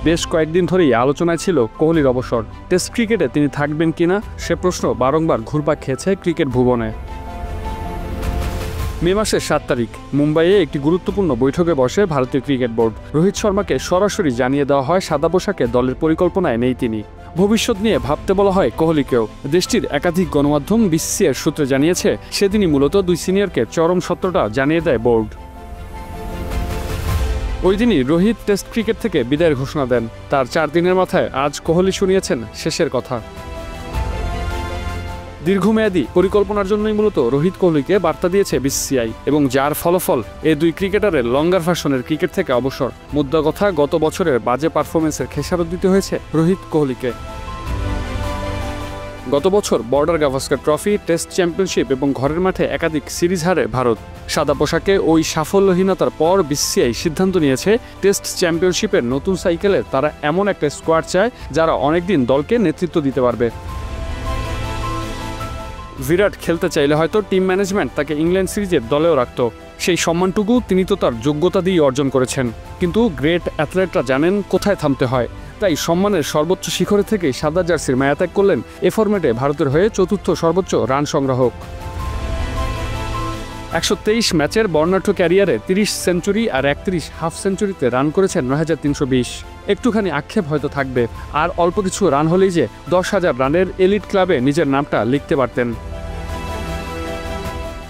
বেশ কয়েকদিন ধরেই আলোচনায় ছিল কোহলির অবসর। টেস্ট ক্রিকেটে তিনি থাকবেন কিনা সে প্রশ্ন বারংবার ঘুরপাক খেয়েছে ক্রিকেট ভুবনে। মে মাসের 7 তারিখ মুম্বাইয়ে একটি গুরুত্বপূর্ণ বৈঠকে বসে ভারতীয় ক্রিকেট বোর্ড। রোহিত শর্মাকে সরাসরি জানিয়ে দেওয়া হয় সাদা পোশাকে দলের পরিকল্পনায় নেই তিনি। ভবিষ্যৎ নিয়ে ভাবতে বলা হয় কোহলিকেও। দেশটির একাধিক গণমাধ্যম বিসিসিআই সূত্রে জানিয়েছে, সেদিনই মূলত দুই সিনিয়রকে চরম সত্যটা জানিয়ে দেয় বোর্ড। ওই দিনই রোহিত টেস্ট ক্রিকেট থেকে বিদায়ের ঘোষণা দেন। তার 4 দিনের মাথায় আজ কোহলি শুনিয়েছেন শেষের কথা। দীর্ঘমেয়াদী পরিকল্পনার জন্যই মূলত রোহিত কোহলিকে বার্তা দিয়েছে বিসিসিআই, এবং যার ফলাফল এই দুই ক্রিকেটারের লঙ্গার ভার্সনের ক্রিকেট থেকে অবসর। মুদ্রা কথা, গত বছরের বাজে পারফরমেন্সের খেসারত দিতে হয়েছে রোহিত কোহলিকে। গত বছর border Gavaskar trophy, test championship এবং ঘরের মাঠে একাধিক সিরিজ হারে ভারত। সাদা পোশাকে ওই সাফল্যহীনতার পর বিসিসিআই সিদ্ধান্ত নিয়েছে টেস্ট চ্যাম্পিয়নশিপের নতুন সাইকেলে তারা এমন একটা স্কোয়াড চায় যারা অনেকদিন দলকে নেতৃত্ব দিতে পারবে। বিরাট খেলতে চাইলে হয়তো টিম ম্যানেজমেন্ট তাকে ইংল্যান্ড সিরিজের দলেও রাখত। সেই সম্মানটুকু তিনি তো তার যোগ্যতা দিয়ে অর্জন করেছেন, কিন্তু গ্রেট অ্যাথলেটরা জানেন কোথায় থামতে হয়। তাই সম্মানের সর্বোচ্চ শিখরে থেকে সাদা জার্সির মায়া ত্যাগ করলেন এ ফরম্যাটে ভারতের হয়ে চতুর্থ সর্বোচ্চ রান সংগ্রাহক। 123 ম্যাচের বর্ণাঢ্য ক্যারিয়ারে 30 সেঞ্চুরি আর 31 হাফ সেঞ্চুরিতে রান করেছেন 9320। একটুখানি আক্ষেপ হয়তো থাকবে, আর অল্প কিছু রান হলেই যে 10,000 রানের এলিট ক্লাবে নিজের নামটা লিখতে পারতেন।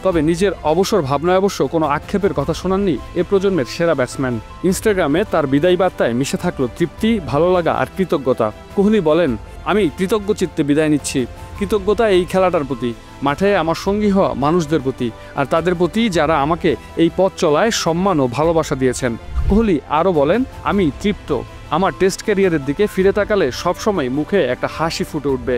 তবে নিজের অবসর ভাবনায় অবশ্য কোনো আক্ষেপের কথা শোনাননি এ প্রজন্মের সেরা ব্যাটসম্যান। ইনস্টাগ্রামে তার বিদায়ী বার্তায় মিশে থাকলো তৃপ্তি, ভালো লাগা আর কৃতজ্ঞতা। কোহলি বলেন, আমি কৃতজ্ঞ চিত্তে বিদায় নিচ্ছি। কৃতজ্ঞতা এই খেলাটার প্রতি, মাঠে আমার সঙ্গী হওয়া মানুষদের প্রতি, আর তাদের প্রতি যারা আমাকে এই পথ চলায় সম্মান ও ভালোবাসা দিয়েছেন। কোহলি আরও বলেন, আমি তৃপ্ত। আমার টেস্ট ক্যারিয়ারের দিকে ফিরে তাকালে সবসময় মুখে একটা হাসি ফুটে উঠবে।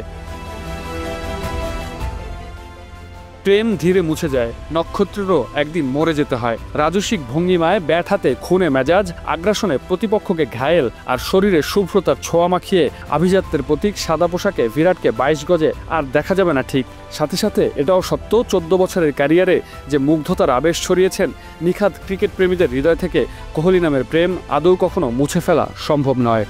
প্রেম ধীরে মুছে যায়, নক্ষত্রেরও একদিন মরে যেতে হয়। রাজসিক ভঙ্গিমায় ব্যাট হাতে খুনে মেজাজ, আগ্রাসনে প্রতিপক্ষকে ঘায়েল আর শরীরে শুভ্রতার ছোঁয়া মাখিয়ে আভিজাত্যের প্রতীক সাদা পোশাকে বিরাটকে 22 গজে আর দেখা যাবে না ঠিক। সাথে সাথে এটাও সত্য, 14 বছরের ক্যারিয়ারে যে মুগ্ধতার আবেশ ছড়িয়েছেন নিখাদ ক্রিকেট প্রেমীদের হৃদয় থেকে, কোহলি নামের প্রেম আদৌ কখনো মুছে ফেলা সম্ভব নয়।